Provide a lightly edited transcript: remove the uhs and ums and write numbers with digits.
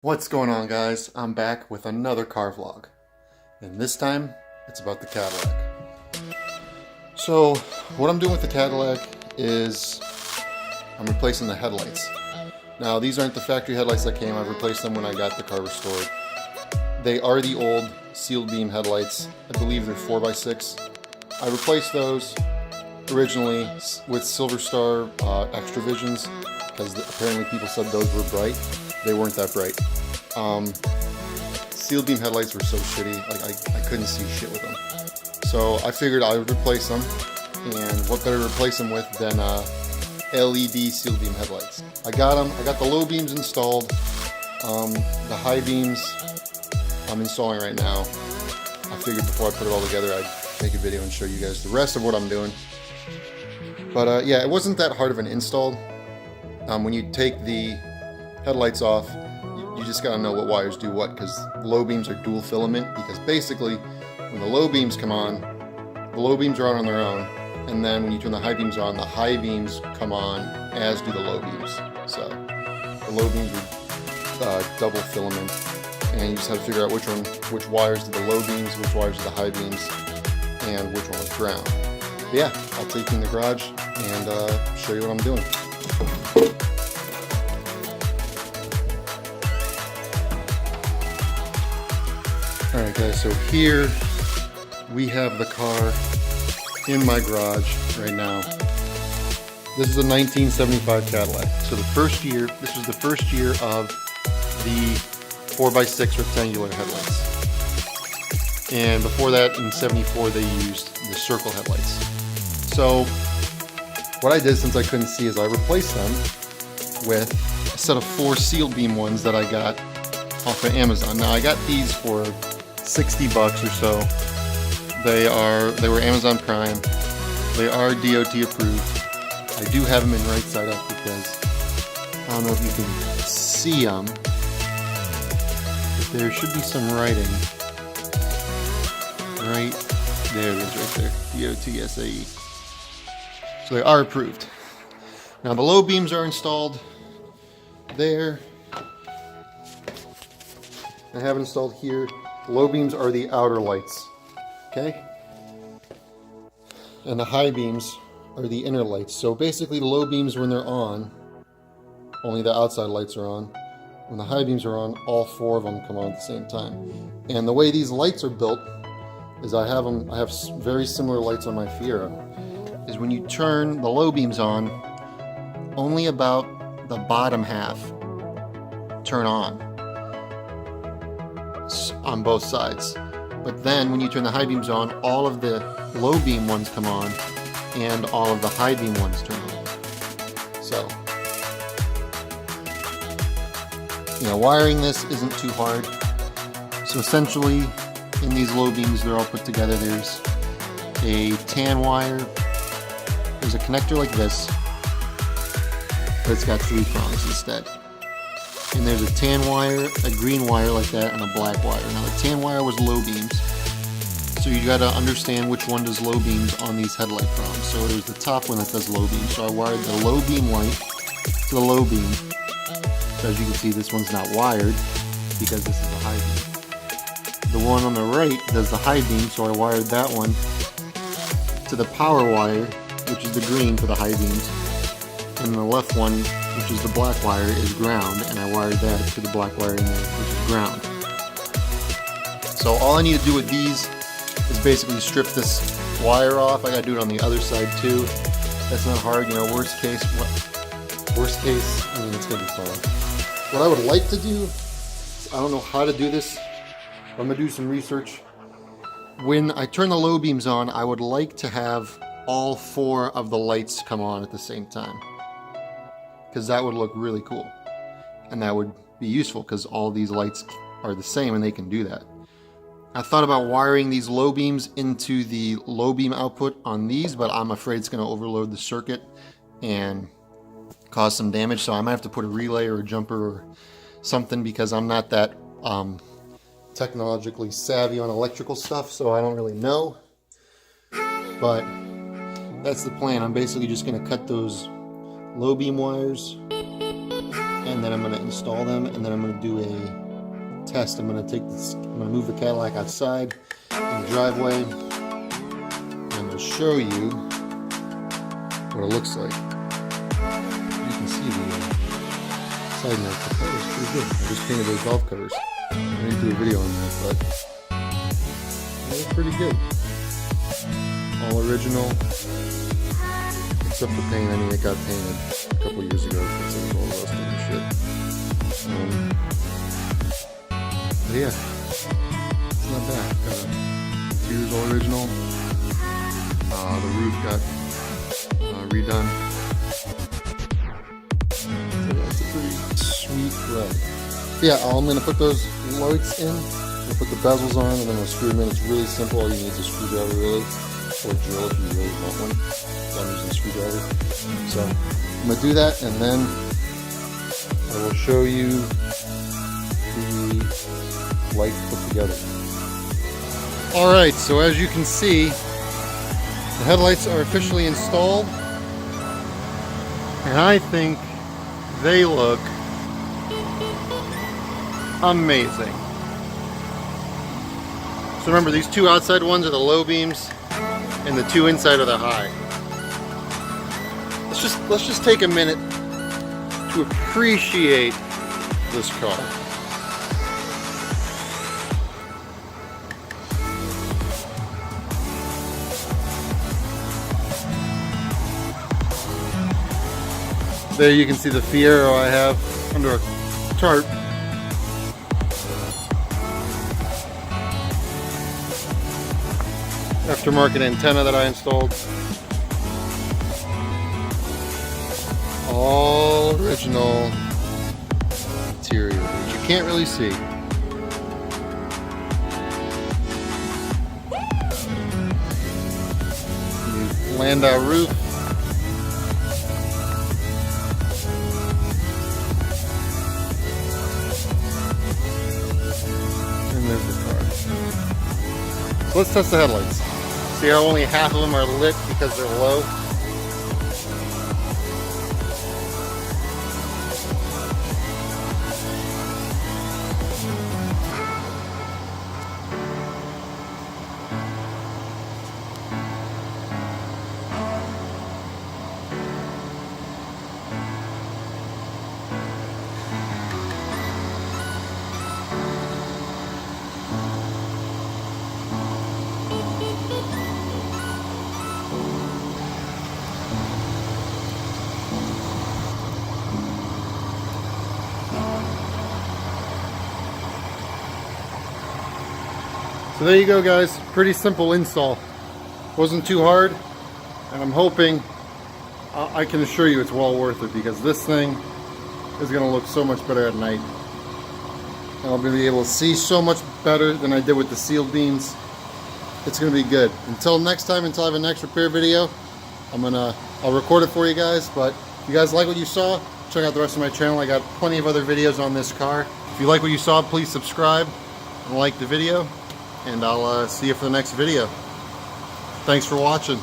What's going on, guys? I'm back with another car vlog, and this time it's about the Cadillac. So what I'm doing with the Cadillac is I'm replacing the headlights. Now these aren't the factory headlights that came. I've replaced them when I got the car restored. They are the old sealed beam headlights. I believe they're 4x6. I replaced those originally with Silver Star Extra Visions because apparently people said those were bright. They weren't that bright. Sealed beam headlights were so shitty, like I couldn't see shit with them. So I figured I would replace them, and what better to replace them with than LED sealed beam headlights. I got them. I got the low beams installed. The high beams I'm installing right now. I figured before I put it all together I'd make a video and show you guys the rest of what I'm doing. But yeah, it wasn't that hard of an install. When you take the headlights off, you just gotta know what wires do what, because low beams are dual filament, because basically when the low beams come on, the low beams are on their own, and then when you turn the high beams on, the high beams come on, as do the low beams. So the low beams are double filament, and you just have to figure out which wires do the low beams, which wires do the high beams, and which one is ground. But yeah, I'll take you in the garage and show you what I'm doing. Alright guys, so here we have the car in my garage right now. This is a 1975 Cadillac. So this was the first year of the 4x6 rectangular headlights. And before that, in 74, they used the circle headlights. So what I did, since I couldn't see, is I replaced them with a set of 4 sealed beam ones that I got off of Amazon. Now I got these for $60 or so. They were Amazon Prime. They are DOT approved. I do have them in right side up because I don't know if you can see them, but there should be some writing right there. It is right there. DOT SAE. So they are approved. Now the low beams are installed there. I have installed here. Low beams are the outer lights, okay? And the high beams are the inner lights. So basically the low beams, when they're on, only the outside lights are on. When the high beams are on, all 4 of them come on at the same time. And the way these lights are built is I have very similar lights on my Fiera. Is when you turn the low beams on, only about the bottom half turn on both sides. But then when you turn the high beams on, all of the low beam ones come on and all of the high beam ones turn on. So, wiring this isn't too hard. So essentially, in these low beams, they're all put together. There's a tan wire, there's a connector like this, but it's got 3 prongs instead. And there's a tan wire, a green wire like that, and a black wire. Now the tan wire was low beams, so you gotta understand which one does low beams on these headlight prongs. So it was the top one that does low beams. So I wired the low beam light to the low beam. So as you can see, this one's not wired because this is the high beam. The one on the right does the high beam, so I wired that one to the power wire, which is the green for the high beams. And the left one, which is the black wire, is ground, and I wired that to the black wire in there, which is ground. So all I need to do with these is basically strip this wire off. I gotta do it on the other side too. That's not hard, worst case, I mean, it's gonna be fine. What I would like to do, I don't know how to do this, but I'm gonna do some research. When I turn the low beams on, I would like to have all 4 of the lights come on at the same time, because that would look really cool, and that would be useful because all these lights are the same and they can do that. I thought about wiring these low beams into the low beam output on these, but I'm afraid it's going to overload the circuit and cause some damage, so I might have to put a relay or a jumper or something, because I'm not that technologically savvy on electrical stuff, so I don't really know. But that's the plan. I'm basically just going to cut those low beam wires and and then I'm going to install them, and then I'm going to do a test. I'm going to move the Cadillac outside in the driveway. I'm going to show you what it looks like. You can see the side notes. That was pretty good. I just painted those valve covers. I didn't do a video on that, but it was pretty good. All original, except for paint. I mean, it got painted a couple years ago because it was all rusted and shit. But yeah, it's not bad. Interior's all original. The roof got redone. So that's a pretty sweet ride. Yeah, I'm going to put those lights in. I'm going to put the bezels on, and then I'm going to screw them in. It's really simple. All you need is a screwdriver, really. Or drill if you really want one. I'm using a screwdriver. So I'm going to do that, and then I will show you the lights put together. Alright, so as you can see, the headlights are officially installed, and I think they look amazing. So remember, these two outside ones are the low beams, and the two inside are the high. Let's just take a minute to appreciate this car. There you can see the Fiero I have under a tarp. Aftermarket antenna that I installed. All original interior, which you can't really see. New Landau roof. And there's the car. So let's test the headlights. See how only half of them are lit because they're low? So there you go, guys. Pretty simple install. Wasn't too hard, and I'm hoping, I can assure you it's well worth it, because this thing is going to look so much better at night. And I'll be able to see so much better than I did with the sealed beams. It's going to be good. Until next time, until I have a next repair video, I'll record it for you guys. But if you guys like what you saw, check out the rest of my channel. I got plenty of other videos on this car. If you like what you saw, please subscribe and like the video. And I'll see you for the next video. Thanks for watching.